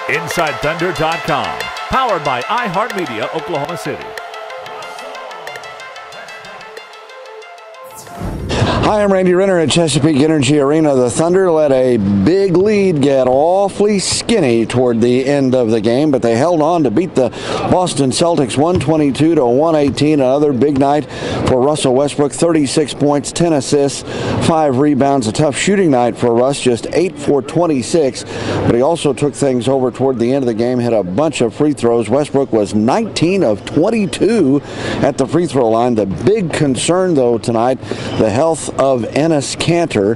InsideThunder.com. Powered by iHeartMedia, Oklahoma City. Hi, I'm Randy Renner at Chesapeake Energy Arena. The Thunder let a big lead get awfully skinny toward the end of the game, but they held on to beat the Boston Celtics 122-118. Another big night for Russell Westbrook, 36 points, 10 assists, 5 rebounds. A tough shooting night for Russ, just 8 for 26, but he also took things over toward the end of the game, hit a bunch of free throws. Westbrook was 19 of 22 at the free throw line. The big concern, though, tonight, the health of Enes Kanter.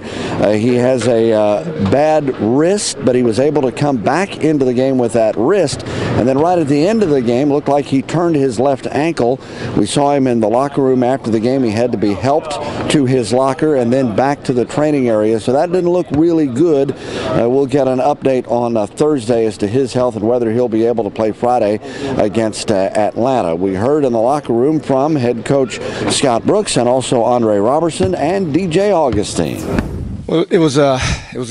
He has a bad wrist, but he was able to come back into the game with that wrist. And then right at the end of the game, looked like he turned his left ankle. We saw him in the locker room after the game. He had to be helped to his locker and then back to the training area. So that didn't look really good. We'll get an update on Thursday as to his health and whether he'll be able to play Friday against Atlanta. We heard in the locker room from head coach Scott Brooks and also Andre Roberson and D.J. Augustin. Well, it was a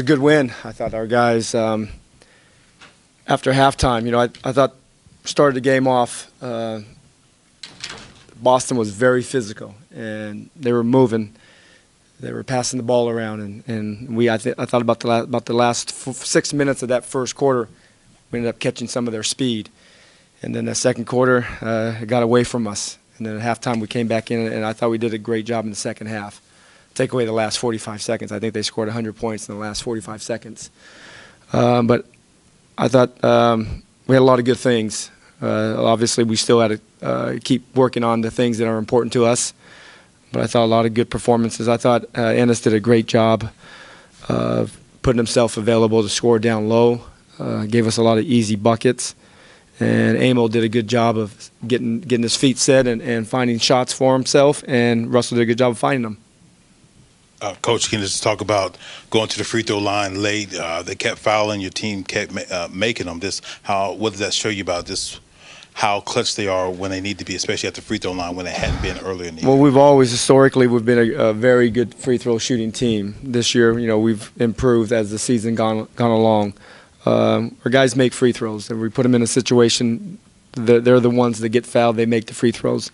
good win. I thought our guys, after halftime, I thought started the game off. Boston was very physical, and they were moving. They were passing the ball around, and I thought about the last 6 minutes of that first quarter, we ended up catching some of their speed, and then the second quarter it got away from us. And then at halftime we came back in, and I thought we did a great job in the second half. Take away the last 45 seconds. I think they scored 100 points in the last 45 seconds. But I thought we had a lot of good things. Obviously, we still had to keep working on the things that are important to us. But I thought a lot of good performances. I thought Enes did a great job of putting himself available to score down low. Gave us a lot of easy buckets. And Emil did a good job of getting his feet set and finding shots for himself. And Russell did a good job of finding them. Coach, can you just talk about going to the free throw line late? They kept fouling. Your team kept making them. What does that show you about how clutch they are when they need to be, especially at the free throw line when they hadn't been earlier in the year? Well, we've been a very good free throw shooting team. This year, we've improved as the season gone along. Our guys make free throws, and we put them in a situation that they're the ones that get fouled. They make the free throws.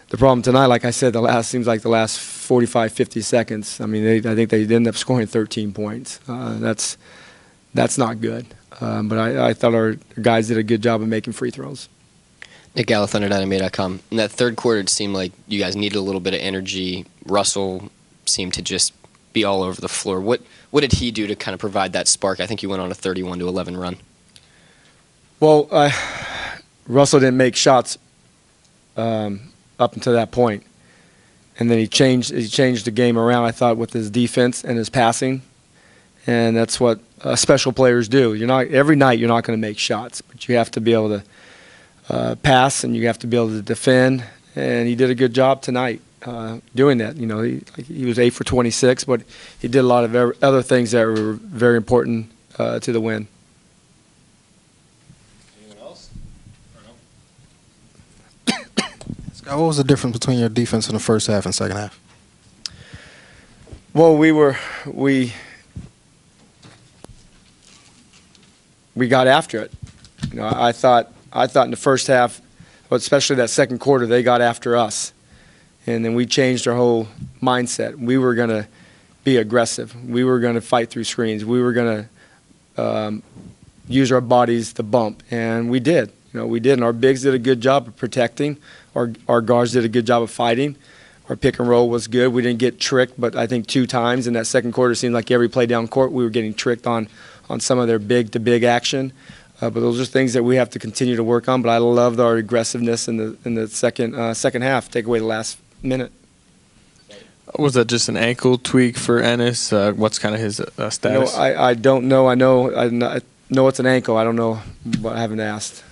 The problem tonight, like I said, seems like the last 45, 50 seconds. I mean, I think they ended up scoring 13 points. That's not good. But I thought our guys did a good job of making free throws. Nick Gallo, ThunderDynamite.com. In that third quarter, it seemed like you guys needed a little bit of energy. Russell seemed to just be all over the floor. What did he do to kind of provide that spark? I think you went on a 31-11 run. Well, Russell didn't make shots up until that point, and then he changed the game around, I thought, with his defense and his passing, and that's what special players do. Every night you're not going to make shots, but you have to be able to pass, and you have to be able to defend, and he did a good job tonight doing that. He was 8 for 26, but he did a lot of other things that were very important to the win. What was the difference between your defense in the first half and second half? Well, we got after it. I thought in the first half, but especially that second quarter, they got after us, and then we changed our whole mindset. We were going to be aggressive. We were going to fight through screens. We were going to use our bodies to bump, and we did. We did, and our bigs did a good job of protecting. Our guards did a good job of fighting. Our pick and roll was good. We didn't get tricked, but I think 2 times in that second quarter, it seemed like every play down court we were getting tricked on some of their big-to-big action. But those are things that we have to continue to work on. But I loved our aggressiveness in the second half. Take away the last minute. Was that just an ankle tweak for Enes? What's kind of his status? I don't know. I know it's an ankle. I don't know. But I haven't asked.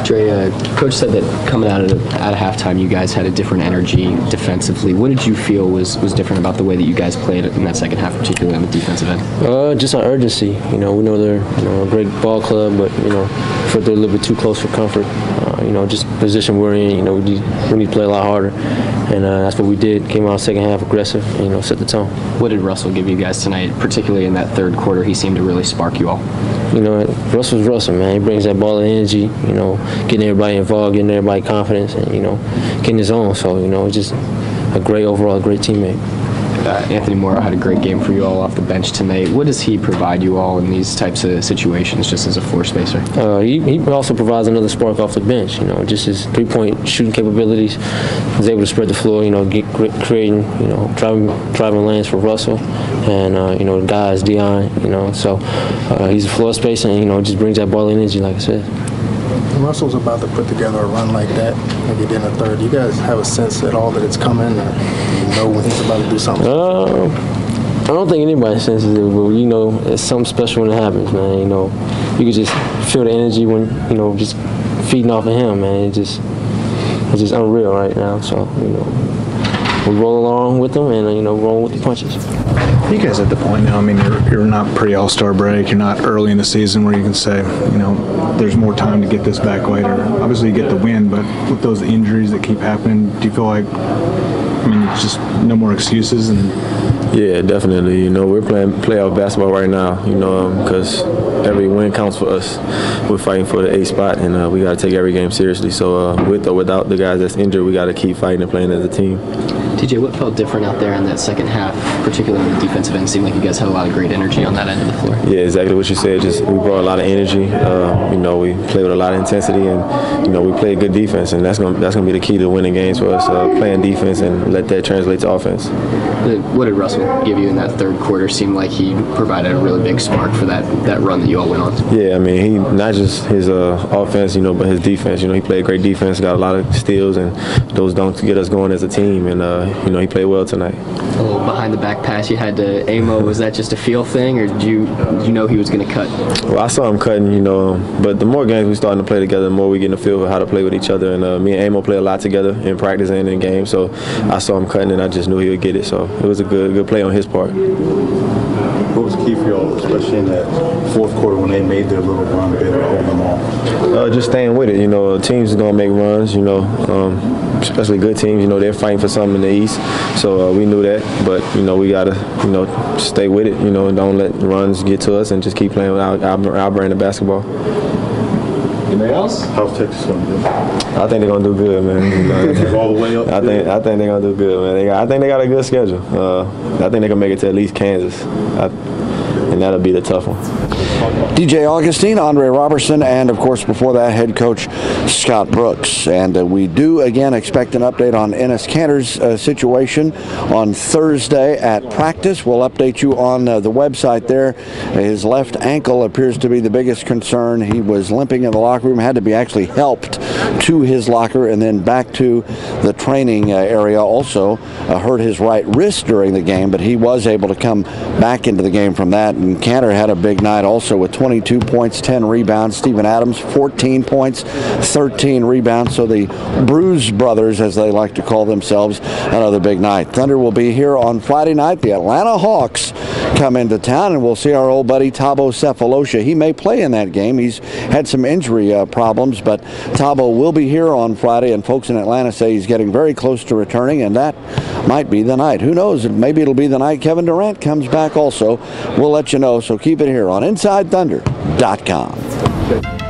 Dre, Coach said that coming out of halftime, you guys had a different energy defensively. What did you feel was different about the way that you guys played in that second half, particularly on the defensive end? Just our urgency. We know they're a great ball club, but I feel they're a little bit too close for comfort. Just the position we're in. We need to play a lot harder, and that's what we did. Came out second half aggressive, set the tone. What did Russell give you guys tonight, particularly in that third quarter? He seemed to really spark you all. you know, Russell's Russell, man. He brings that ball of energy, you know, getting everybody involved, getting everybody confidence, and, you know, getting his own. So, you know, just a great overall, great teammate. Anthony Morrow had a great game for you all off the bench tonight. What does he provide you all in these types of situations, just as a floor spacer? He also provides another spark off the bench. You know, just his three-point shooting capabilities. He's able to spread the floor. You know, creating, you know, driving lanes for Russell, and you know, guys, Dion. You know, so he's a floor spacer, and, you know, just brings that ball energy, like I said. Russell's about to put together a run like that, like he did in the third. Do you guys have a sense at all that it's coming, or you know when he's about to do something? I don't think anybody senses it, but, you know, it's something special when it happens, man. You know, you can just feel the energy when, you know, just feeding off of him, man. It's just unreal right now. So, you know, we roll along with them, and, you know, roll with the punches. You guys at the point now, I mean, you're not pre-All-Star break, you're not early in the season where you can say, you know, there's more time to get this back later. Obviously you get the win, but with those injuries that keep happening, do you feel like, I mean, it's just no more excuses? And yeah, definitely. You know, we're playing playoff basketball right now, you know, because every win counts for us. We're fighting for the 8th spot, and we got to take every game seriously. So with or without the guys that's injured, we got to keep fighting and playing as a team. D.J., what felt different out there in that second half, particularly on the defensive end? It seemed like you guys had a lot of great energy on that end of the floor. Yeah, exactly what you said. Just we brought a lot of energy. You know, we played with a lot of intensity, and, you know, we played good defense, and that's gonna be the key to winning games for us. Playing defense and let that translate to offense. What did Russell give you in that third quarter? Seemed like he provided a really big spark for that run that you all went on. Yeah, I mean, he not just his offense, you know, but his defense. You know, he played great defense, got a lot of steals, and those dunks get us going as a team. And you know, he played well tonight. A little behind the back pass you had to Amo. Was that just a feel thing, or did you know he was going to cut? Well, I saw him cutting, you know, but the more games we starting to play together, the more we get in the feel of how to play with each other. And me and Amo play a lot together in practice and in games. So I saw him cutting, and I just knew he would get it. So it was a good play on his part. What was key for y'all, especially in that fourth quarter when they made their little run, better holding them off? Just staying with it. You know, teams are gonna make runs. You know, especially good teams. You know, they're fighting for something in the East, so we knew that. But, you know, we gotta, you know, stay with it. You know, and don't let runs get to us, and just keep playing with our brand of basketball. Anybody else? How's Texas going to do? I think they're going to do good, man. You know, all the way up? I think they're going to do good, man. I think they got a good schedule. I think they can make it to at least Kansas, and that'll be the tough one. DJ Augustin, Andre Roberson, and, of course, before that, head coach Scott Brooks. And we do, again, expect an update on Enes Kanter's situation on Thursday at practice. We'll update you on the website there. His left ankle appears to be the biggest concern. He was limping in the locker room, had to be actually helped to his locker and then back to the training area. Also hurt his right wrist during the game, but he was able to come back into the game from that. And Kanter had a big night also with 22 points, 10 rebounds. Steven Adams, 14 points, 13 rebounds. So the Bruise Brothers, as they like to call themselves, another big night. Thunder will be here on Friday night. The Atlanta Hawks come into town, and we'll see our old buddy Thabo Sefolosha. He may play in that game. He's had some injury problems, but Thabo will be here on Friday, and folks in Atlanta say he's getting very close to returning, and that might be the night. Who knows? Maybe it'll be the night Kevin Durant comes back also. We'll let you know, so keep it here on InsideThunder.com.